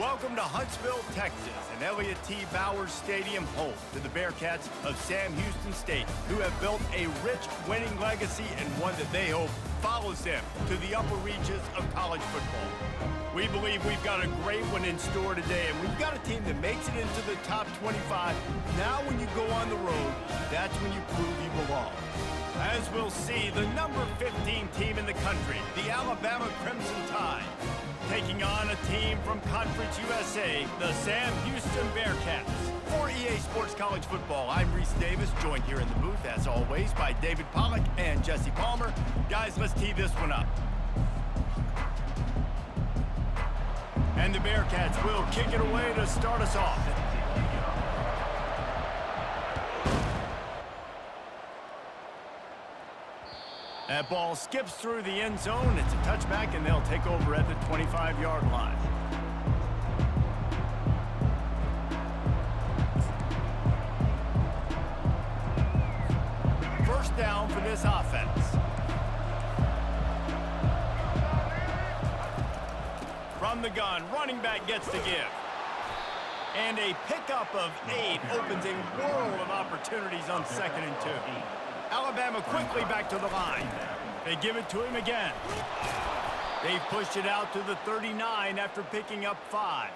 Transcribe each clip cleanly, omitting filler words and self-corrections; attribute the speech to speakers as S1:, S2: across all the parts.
S1: Welcome to Huntsville, Texas, and Elliott T. Bowers Stadium, home to the Bearcats of Sam Houston State, who have built a rich winning legacy and one that they hope follows them to the upper reaches of college football. We believe we've got a great one in store today, and we've got a team that makes it into the top 25. Now when you go on the road, that's when you prove you belong. As we'll see, the number 15 team in the country, the Alabama Crimson Tide, taking on a team from Conference USA, the Sam Houston Bearcats. For EA Sports College Football, I'm Reese Davis, joined here in the booth, as always, by David Pollack and Jesse Palmer. Guys, let's tee this one up. And the Bearcats will kick it away to start us off. That ball skips through the end zone. It's a touchback, and they'll take over at the 25-yard line. First down for this offense. From the gun, running back gets the give. And a pickup of 8 opens a world of opportunities on 2nd and 2. Alabama quickly back to the line. They give it to him again. They pushed it out to the 39 after picking up 5.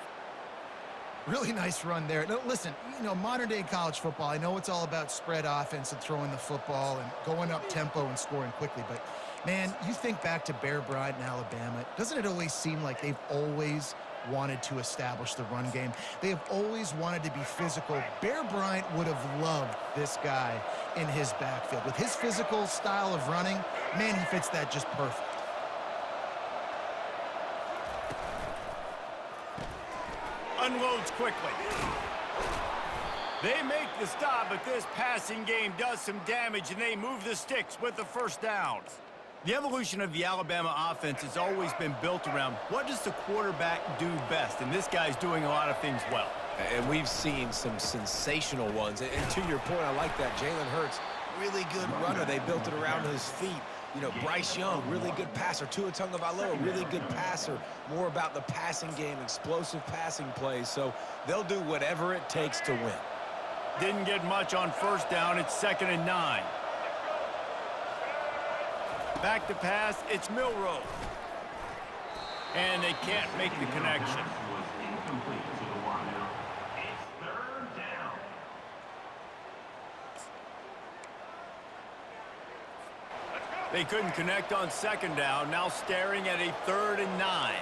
S2: Really nice run there. No, listen, modern-day college football, I know it's all about spread offense and throwing the football and going up tempo and scoring quickly, but, man, you think back to Bear Bryant in Alabama, doesn't it always seem like they've always wanted to establish the run game? They have always wanted to be physical. Bear Bryant would have loved this guy in his backfield. With his physical style of running, man, he fits that just perfect.
S1: Unloads quickly. They make the stop, but this passing game does some damage, and they move the sticks with the first down. The evolution of the Alabama offense has always been built around what does the quarterback do best, and this guy's doing a lot of things well.
S3: And we've seen some sensational ones. And to your point, I like that. Jalen Hurts, really good runner. They built it around his feet. Bryce Young, really good passer. Tua Tagovailoa, really good passer. More about the passing game, explosive passing plays. So they'll do whatever it takes to win.
S1: Didn't get much on first down. It's 2nd and 9. Back to pass, it's Milroe. And they can't make the connection. They couldn't connect on 2nd down, now staring at a 3rd and 9.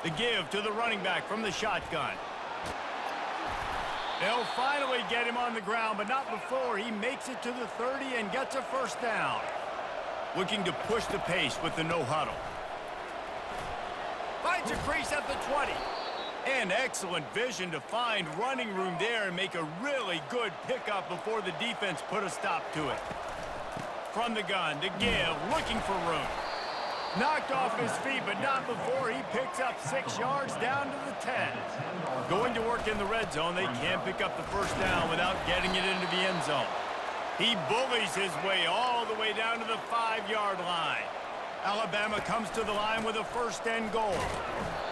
S1: The give to the running back from the shotgun. They'll finally get him on the ground, but not before he makes it to the 30 and gets a first down. Looking to push the pace with the no-huddle. Finds a crease at the 20. And excellent vision to find running room there and make a really good pickup before the defense put a stop to it. From the gun, to give, looking for room. Knocked off his feet, but not before he picks up 6 yards down to the 10. Going to work in the red zone, they can't pick up the first down without getting it into the end zone. He bullies his way all the way down to the 5-yard line. Alabama comes to the line with a 1st and goal.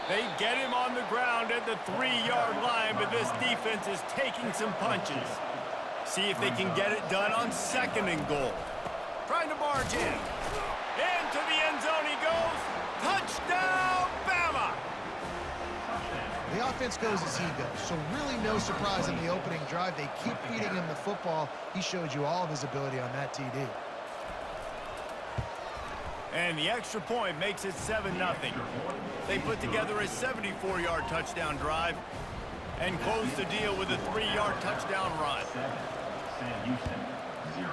S1: They get him on the ground at the 3-yard line, but this defense is taking some punches. See if they can get it done on 2nd and goal. Trying to barge in. Into the end zone he goes. Touchdown, Bama!
S2: The offense goes as he goes, so really no surprise in the opening drive. They keep feeding him the football. He showed you all of his ability on that TD.
S1: And the extra point makes it 7-0. They put together a 74-yard touchdown drive and close the deal with a 3-yard touchdown run.
S4: Sam Houston, 0.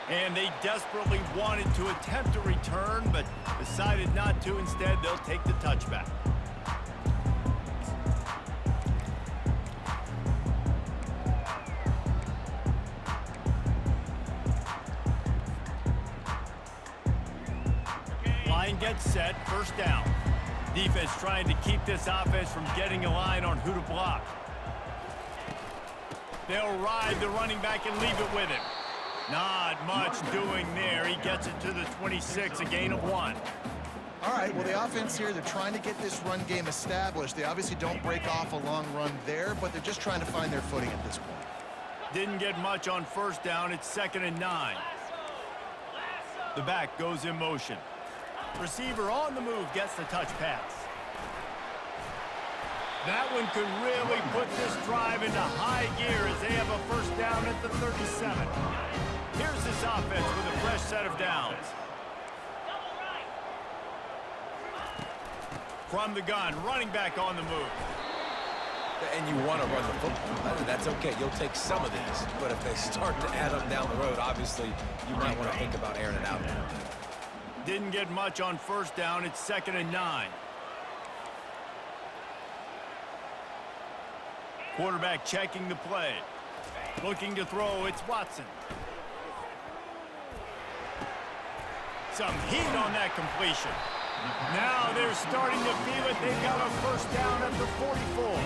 S1: And they desperately wanted to attempt a return, but decided not to. Instead, they'll take the touchback. Line gets set, first down. Defense trying to keep this offense from getting a line on who to block. They'll ride the running back and leave it with him. Not much doing there. He gets it to the 26, a gain of 1.
S2: All right, well, the offense here, they're trying to get this run game established. They obviously don't break off a long run there, but they're just trying to find their footing at this point.
S1: Didn't get much on first down. It's 2nd and 9. The back goes in motion. Receiver on the move gets the touch pass. That one could really put this drive into high gear as they have a first down at the 37. Here's this offense with a fresh set of downs. From the gun, running back on the move.
S3: And you want to run the football. That's okay. You'll take some of these. But if they start to add them down the road, obviously, you might want to think about airing it out a little bit.
S1: Didn't get much on first down. It's 2nd and 9. Quarterback checking the play. Looking to throw. It's Watson. Some heat on that completion. Now they're starting to feel it. They've got a first down at the 44.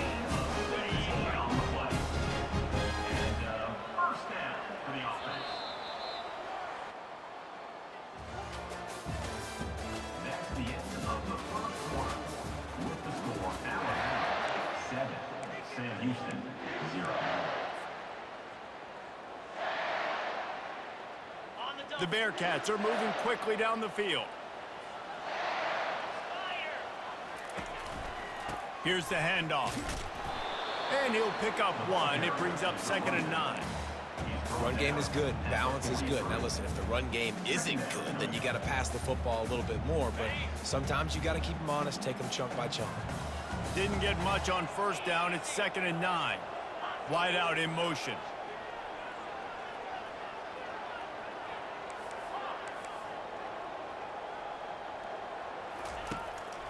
S4: Houston, 0.
S1: The Bearcats are moving quickly down the field. Here's the handoff. And he'll pick up 1. It brings up 2nd and 9.
S3: Run game is good. Balance is good. Now, listen, if the run game isn't good, then you got to pass the football a little bit more. But sometimes you got to keep them honest, take them chunk by chunk.
S1: Didn't get much on first down. It's 2nd and 9. Wide out in motion.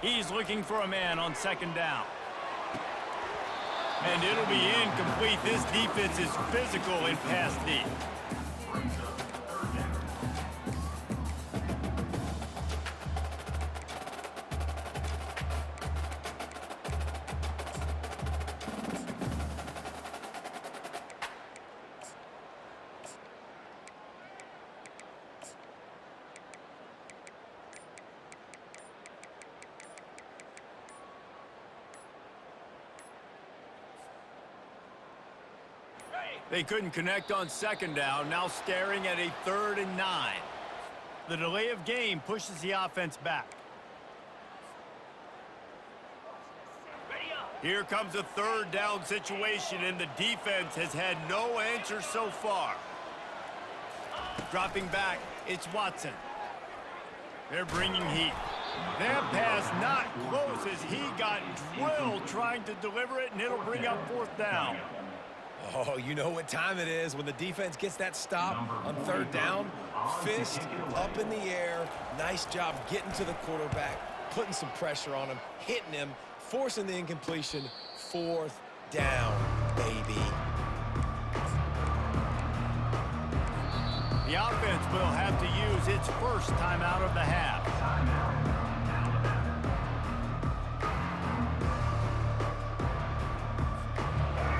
S1: He's looking for a man on 2nd down. And it'll be incomplete. This defense is physical in pass deep. They couldn't connect on 2nd down, now staring at a 3rd and 9. The delay of game pushes the offense back. Here comes a 3rd down situation, and the defense has had no answer so far. Dropping back, it's Watson. They're bringing heat. That pass not close as he got drilled trying to deliver it, and it'll bring up 4th down.
S3: Oh, you know what time it is when the defense gets that stop on 3rd down. Fist up in the air. Nice job getting to the quarterback, putting some pressure on him, hitting him, forcing the incompletion. 4th down, baby.
S1: The offense will have to use its first timeout of the half.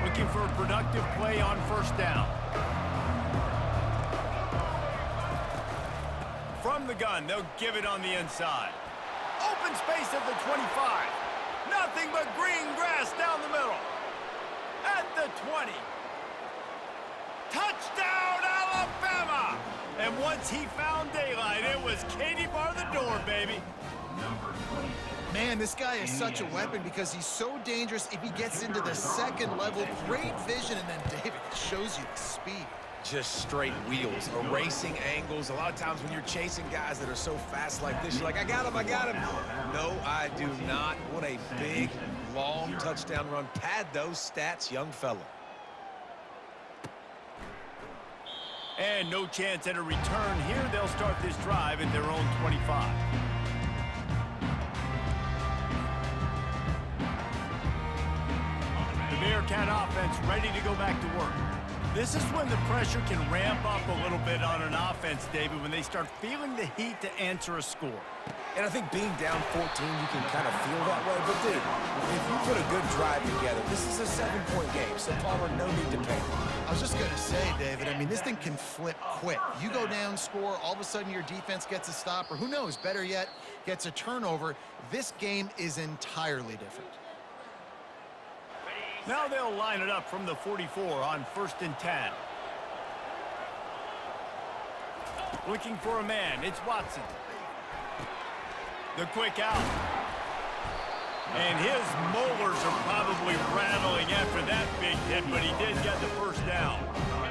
S1: Looking for a productive play on 1st down. From the gun, they'll give it on the inside. Open space at the 25. Nothing but green grass down the middle. At the 20. Touchdown, Alabama! And once he found daylight, it was Katie bar the door, baby.
S2: Man, this guy is such a weapon because he's so dangerous if he gets into the 2nd level. Great vision, and then David shows you the speed.
S3: Just straight wheels, erasing angles. A lot of times when you're chasing guys that are so fast like this, you're like, I got him, I got him. No, I do not. What a big, long touchdown run. Pad those stats, young fella.
S1: And no chance at a return here. They'll start this drive at their own 25. Bearcat offense ready to go back to work. This is when the pressure can ramp up a little bit on an offense, David, when they start feeling the heat to answer a score.
S3: And I think being down 14, you can kind of feel that way. But, dude, if you put a good drive together, this is a 7-point game, so Palmer, no need to panic.
S2: I was just going to say, David. I mean, this thing can flip quick. You go down, score, all of a sudden your defense gets a stop, or who knows, better yet, gets a turnover. This game is entirely different.
S1: Now they'll line it up from the 44 on 1st and 10. Looking for a man, it's Watson. The quick out. And his molars are probably rattling after that big hit, but he did get the first down.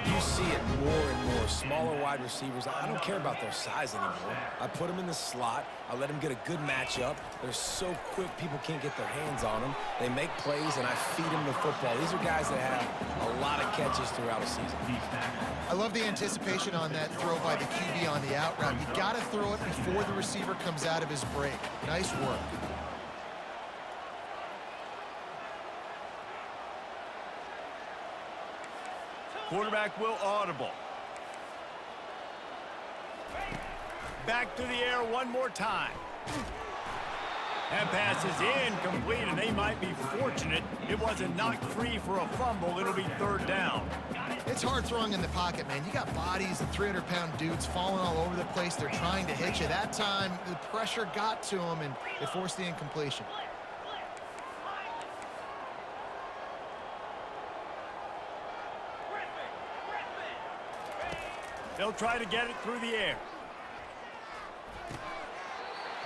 S3: You see it more and more. Smaller wide receivers, I don't care about their size anymore. I put them in the slot. I let them get a good matchup. They're so quick, people can't get their hands on them. They make plays, and I feed them the football. These are guys that have a lot of catches throughout a season.
S2: I love the anticipation on that throw by the QB on the out route. You got to throw it before the receiver comes out of his break. Nice work.
S1: Quarterback will audible. Back to the air one more time. That pass is incomplete, and they might be fortunate it wasn't knocked free for a fumble. It'll be 3rd down.
S2: It's hard throwing in the pocket, man. You got bodies and 300-pound dudes falling all over the place. They're trying to hit you. That time, the pressure got to them, and it forced the incompletion.
S1: They'll try to get it through the air.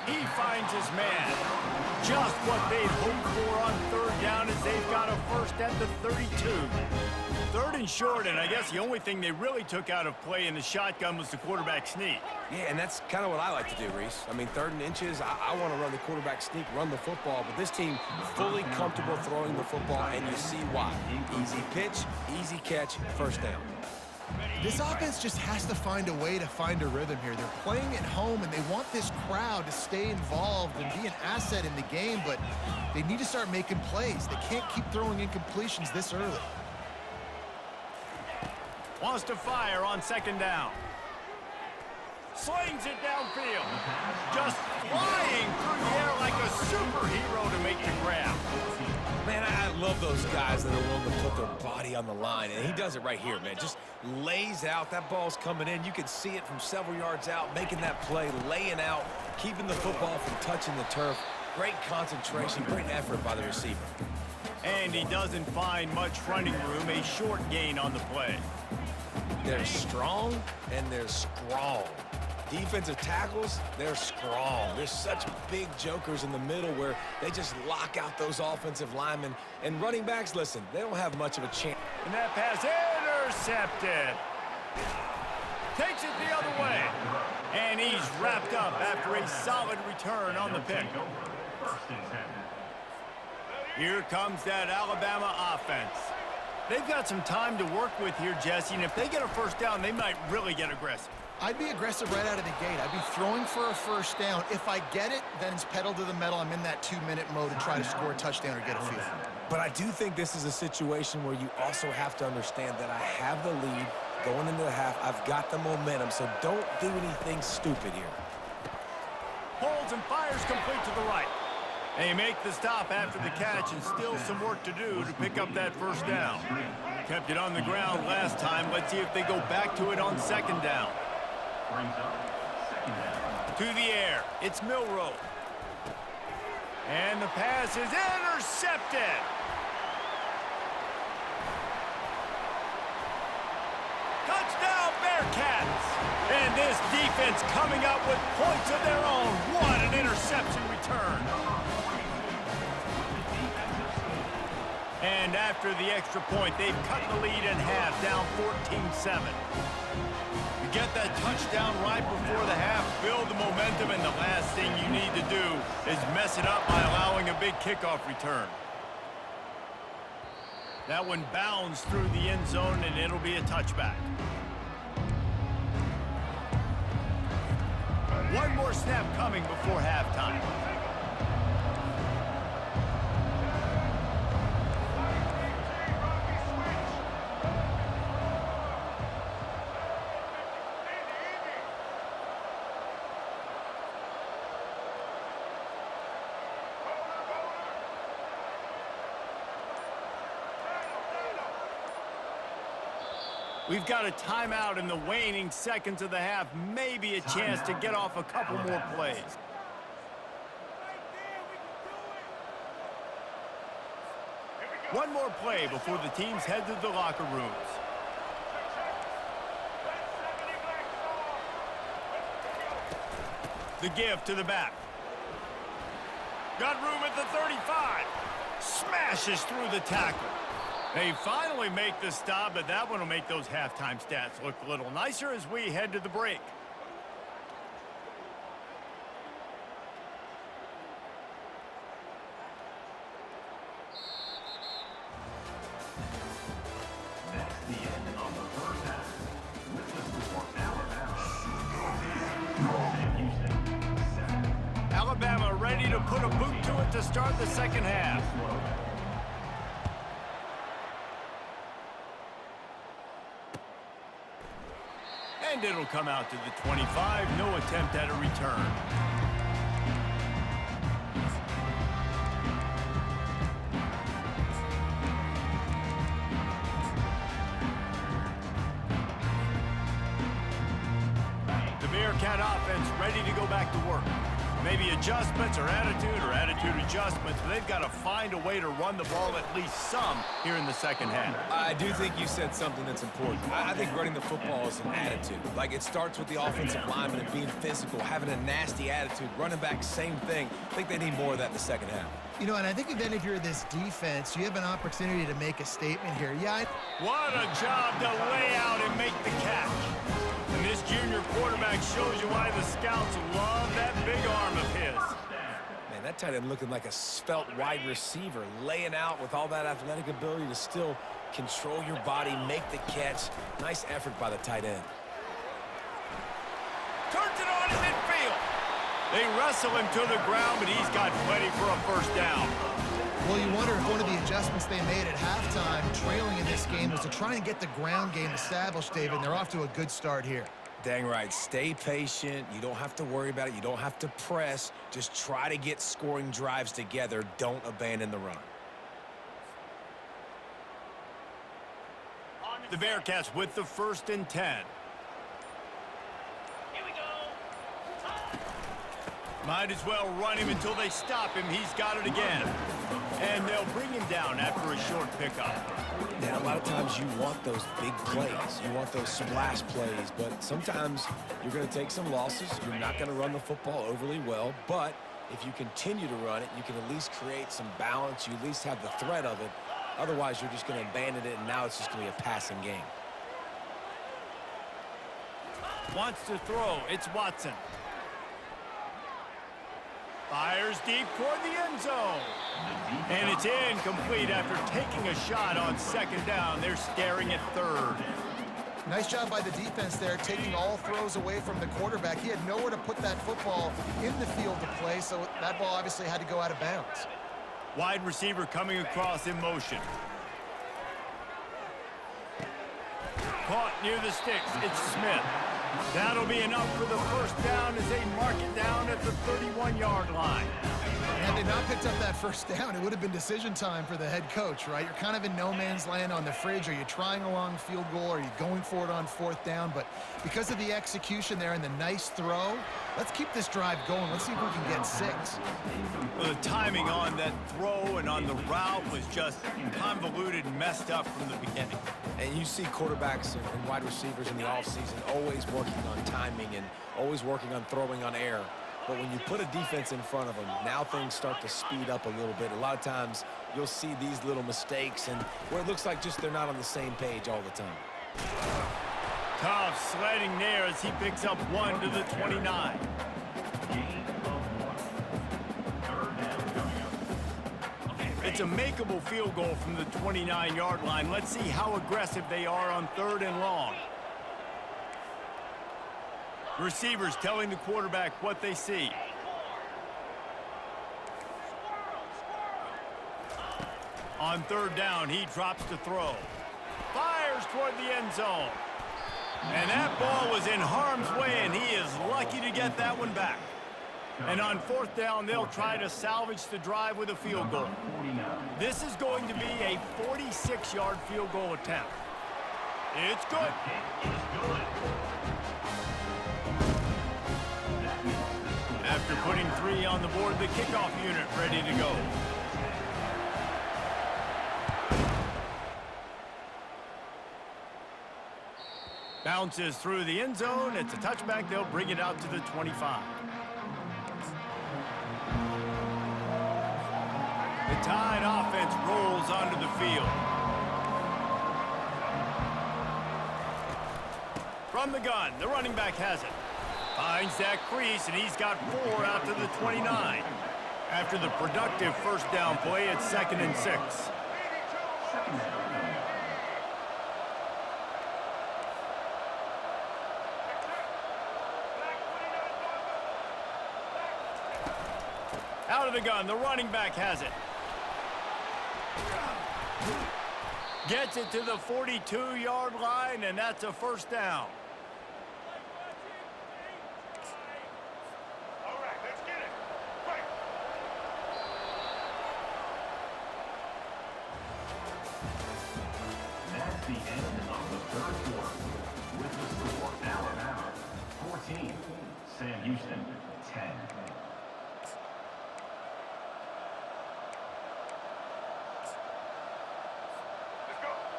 S1: He finds his man. Just what they'd hoped for on 3rd down as they've got a first at the 32. 3rd and short, and I guess the only thing they really took out of play in the shotgun was the quarterback sneak.
S3: Yeah, and that's kind of what I like to do, Reese. I mean, 3rd and inches, I want to run the quarterback sneak, run the football, but this team fully comfortable throwing the football, and you see why. Easy pitch, easy catch, first down.
S2: This offense just has to find a way to find a rhythm here. They're playing at home, and they want this crowd to stay involved and be an asset in the game, but they need to start making plays. They can't keep throwing incompletions this early.
S1: Wants to fire on 2nd down. Slings it downfield. Just flying through the air like a superhero to make the grab.
S3: Man, I love those guys that are willing to put their body on the line, and he does it right here, man. Just lays out. That ball's coming in. You can see it from several yards out, making that play, laying out, keeping the football from touching the turf. Great concentration, great effort by the receiver.
S1: And he doesn't find much running room, a short gain on the play.
S3: They're strong, and they're strong. Defensive tackles, they're strong. There's such big jokers in the middle where they just lock out those offensive linemen. And running backs, listen, they don't have much of a chance.
S1: And that pass intercepted. Takes it the other way. And he's wrapped up after a solid return on the pick. Here comes that Alabama offense. They've got some time to work with here, Jesse, and if they get a first down, they might really get aggressive.
S2: I'd be aggressive right out of the gate. I'd be throwing for a first down. If I get it, then it's pedal to the metal. I'm in that 2-minute mode to try to score a touchdown or get a field.
S3: But I do think this is a situation where you also have to understand that I have the lead going into the half. I've got the momentum, so don't do anything stupid here.
S1: Holds and fires complete to the right. They make the stop after the catch, and still some work to do to pick up that first down. Kept it on the ground last time. Let's see if they go back to it on 2nd down. To the air, it's Milroe. And the pass is intercepted. Touchdown, Bearcats! And this defense coming up with points of their own. What an interception return. And after the extra point, they've cut the lead in half, down 14-7. Get that touchdown right before the half, build the momentum, and the last thing you need to do is mess it up by allowing a big kickoff return. That one bounds through the end zone, and it'll be a touchback. One more snap coming before halftime. We've got a timeout in the waning seconds of the half. Maybe a chance to get off a couple more plays. One more play before the teams head to the locker rooms. The give to the back. Got room at the 35. Smashes through the tackle. They finally make the stop, but that one will make those halftime stats look a little nicer as we head to the break.
S4: That's the end of the first half. With the score, Alabama.
S1: Alabama ready to put a boot to it to start the second half. And it'll come out to the 25. No attempt at a return. The Bearcat offense ready to go back to work. Maybe adjustments or attitude adjustments, but they've got to find a way to run the ball at least some here in the second half.
S3: I do think you said something that's important. I think running the football is an attitude. Like, it starts with the offensive lineman and being physical, having a nasty attitude. Running back, same thing. I think they need more of that in the second half.
S2: You know, and I think then if you're this defense, you have an opportunity to make a statement here. Yeah.
S1: What a job to lay out and make the catch. And this junior quarterback shows you why the scouts love that big arm of his.
S3: Man, that tight end looking like a svelte wide receiver, laying out with all that athletic ability to still control your body, make the catch. Nice effort by the tight end.
S1: Turns it on in midfield. They wrestle him to the ground, but he's got plenty for a first down.
S2: Well, you wonder if one of the adjustments they made at halftime, trailing in this game, was to try and get the ground game established, David, and they're off to a good start here.
S3: Dang right. Stay patient. You don't have to worry about it. You don't have to press. Just try to get scoring drives together. Don't abandon the run.
S1: The Bearcats with the 1st and 10. Might as well run him until they stop him. He's got it again. And they'll bring him down after a short pickup.
S3: Now, a lot of times you want those big plays. You want those splash plays. But sometimes you're going to take some losses. You're not going to run the football overly well. But if you continue to run it, you can at least create some balance. You at least have the threat of it. Otherwise, you're just going to abandon it, and now it's just going to be a passing game.
S1: Wants to throw. It's Watson. Fires deep toward the end zone. And it's incomplete after taking a shot on 2nd down. They're staring at 3rd.
S2: Nice job by the defense there, taking all throws away from the quarterback. He had nowhere to put that football in the field to play, so that ball obviously had to go out of bounds.
S1: Wide receiver coming across in motion. Caught near the sticks. It's Smith. That'll be enough for the first down as they mark it down at the 31-yard line.
S2: Had they not picked up that first down, it would have been decision time for the head coach, right? You're kind of in no man's land on the fridge. Are you trying a long field goal? Are you going for it on 4th down? But because of the execution there and the nice throw, let's keep this drive going. Let's see if we can get 6.
S1: Well, the timing on that throw and on the route was just convoluted and messed up from the beginning.
S3: And you see quarterbacks and wide receivers in the offseason always working on timing and always working on throwing on air. But when you put a defense in front of them, now things start to speed up a little bit. A lot of times you'll see these little mistakes and where it looks like just they're not on the same page all the time.
S1: Tough sledding there as he picks up 1 to the 29. It's a makeable field goal from the 29-yard line. Let's see how aggressive they are on 3rd and long. Receivers telling the quarterback what they see. On 3rd down, he drops to throw. Fires toward the end zone. And that ball was in harm's way, and he is lucky to get that one back. And on 4th down, they'll try to salvage the drive with a field goal. This is going to be a 46-yard field goal attempt. It's good. After putting 3 on the board, the kickoff unit ready to go. Bounces through the end zone. It's a touchback. They'll bring it out to the 25. The Tide offense rolls onto the field. From the gun, the running back has it. Finds that crease, and he's got 4 out to the 29. After the productive first down play, it's 2nd and 6. Out of the gun, the running back has it. Gets it to the 42-yard line, and that's a first down.
S5: All right, let's get it. Right.
S4: That's the end of the third quarter. With the score, Alabama 14, Sam Houston 10.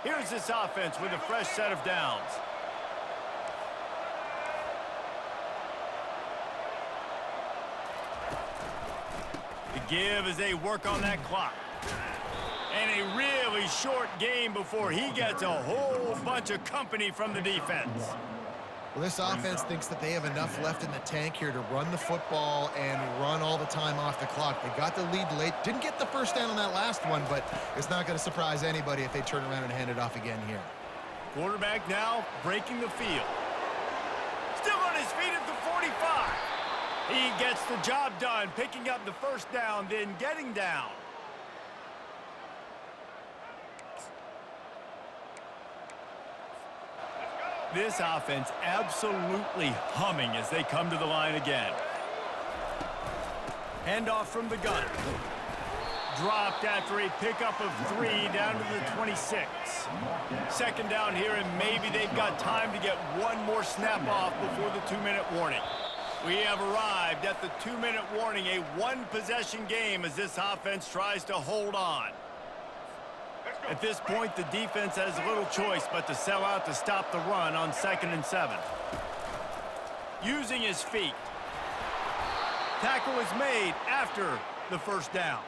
S1: Here's this offense with a fresh set of downs. The give as they work on that clock. And a really short game before he gets a whole bunch of company from the defense.
S2: Well, this offense thinks that they have enough left in the tank here to run the football and run all the time off the clock. They got the lead late. Didn't get the first down on that last one, but it's not going to surprise anybody if they turn around and hand it off again here.
S1: Quarterback now breaking the field. Still on his feet at the 45. He gets the job done, picking up the first down, then getting down. This offense absolutely humming as they come to the line again. Handoff from the gun. Dropped after a pickup of 3 down to the 26. Second down here, and maybe they've got time to get one more snap off before the 2-minute warning. We have arrived at the 2-minute warning, a one-possession game as this offense tries to hold on. At this point, the defense has little choice but to sell out to stop the run on 2nd and 7. Using his feet. Tackle is made after the first down.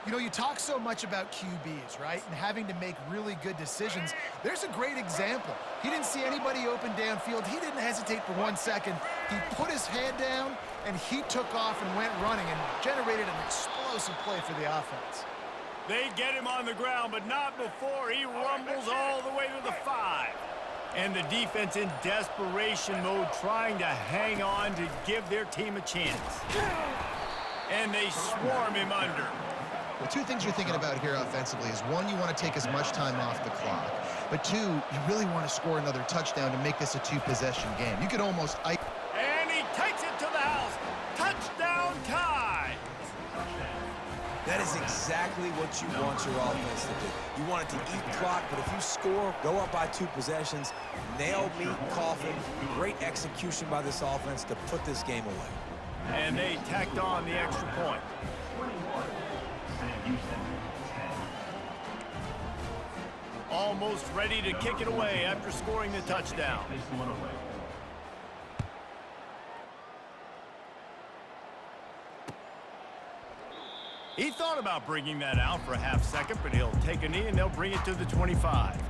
S2: You know, you talk so much about QBs, right, and having to make really good decisions. There's a great example. He didn't see anybody open downfield. He didn't hesitate for 1 second. He put his head down, and he took off and went running and generated an explosive play for the offense.
S1: They get him on the ground, but not before he rumbles all the way to the 5. And the defense in desperation mode trying to hang on to give their team a chance. And they swarm him under.
S2: Well, 2 things you're thinking about here offensively is, 1, you want to take as much time off the clock. But 2, you really want to score another touchdown to make this a 2-possession game. You could almost...
S1: And he takes it to the house. Touchdown tie.
S3: That is exactly what you want your offense to do. You want it to eat clock, but if you score, go up by 2 possessions, nail meat coffin, great execution by this offense to put this game away.
S1: And they tacked on the extra point.
S4: 21, Sam Houston 10.
S1: Almost ready to kick it away after scoring the touchdown.
S4: This one away.
S1: He thought about bringing that out for a half second, but he'll take a knee and they'll bring it to the 25.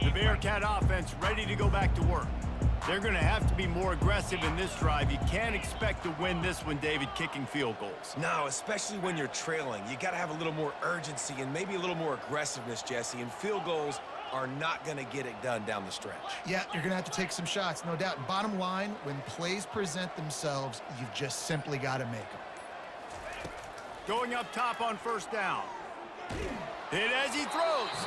S1: The Bearcat offense ready to go back to work. They're going to have to be more aggressive in this drive. You can't expect to win this one, David, kicking field goals.
S3: No, especially when you're trailing. You got to have a little more urgency and maybe a little more aggressiveness, Jesse, and field goals are not going to get it done down the stretch.
S2: Yeah, you're going to have to take some shots, no doubt. Bottom line, when plays present themselves, you've just simply got to make them.
S1: Going up top on first down. Hit as he throws.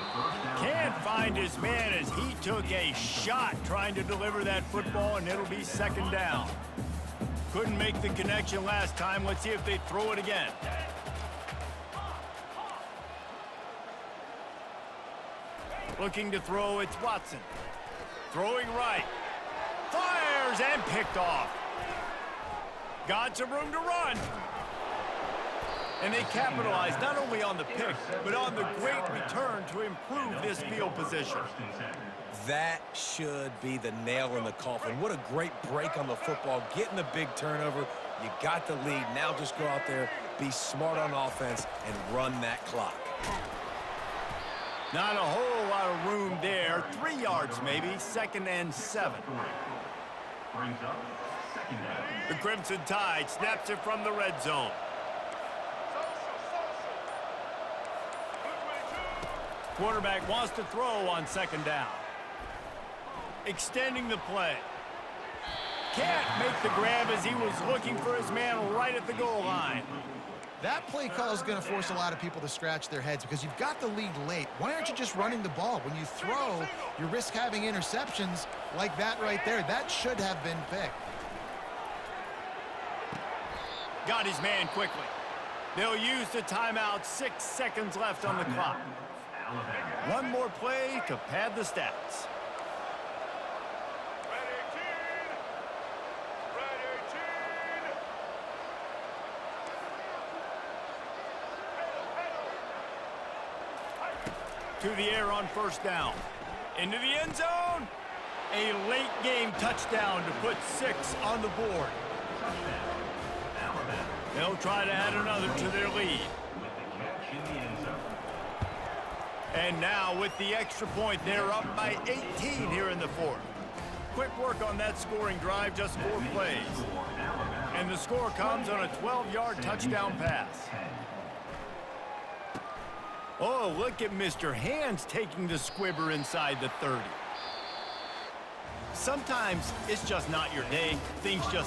S1: Can't find his man as he took a shot trying to deliver that football, and it'll be 2nd down. Couldn't make the connection last time. Let's see if they throw it again. Looking to throw, it's Watson. Throwing right. Fires and picked off. Got some room to run. And they capitalized not only on the pick, but on the great return to improve this field position.
S3: That should be the nail in the coffin. What a great break on the football, getting the big turnover. You got the lead. Now just go out there, be smart on offense, and run that clock.
S1: Not a whole lot of room there. 3 yards maybe, 2nd and 7.
S4: Brings up second down.
S1: The Crimson Tide snaps it from the red zone. Quarterback wants to throw on 2nd down. Extending the play. Can't make the grab as he was looking for his man right at the goal line.
S2: That play call is going to force a lot of people to scratch their heads because you've got the lead late. Why aren't you just running the ball? When you throw, you risk having interceptions like that right there. That should have been picked.
S1: Got his man quickly. They'll use the timeout. 6 seconds left on the clock. One more play to pad the stats. To the air on 1st down. Into the end zone. A late game touchdown to put 6 on the board. They'll try to add another to their lead. And now with the extra point, they're up by 18 here in the 4th. Quick work on that scoring drive, just 4 plays. And the score comes on a 12-yard touchdown pass. Oh, look at Mr. Hands taking the squibber inside the 30. Sometimes it's just not your day. Things just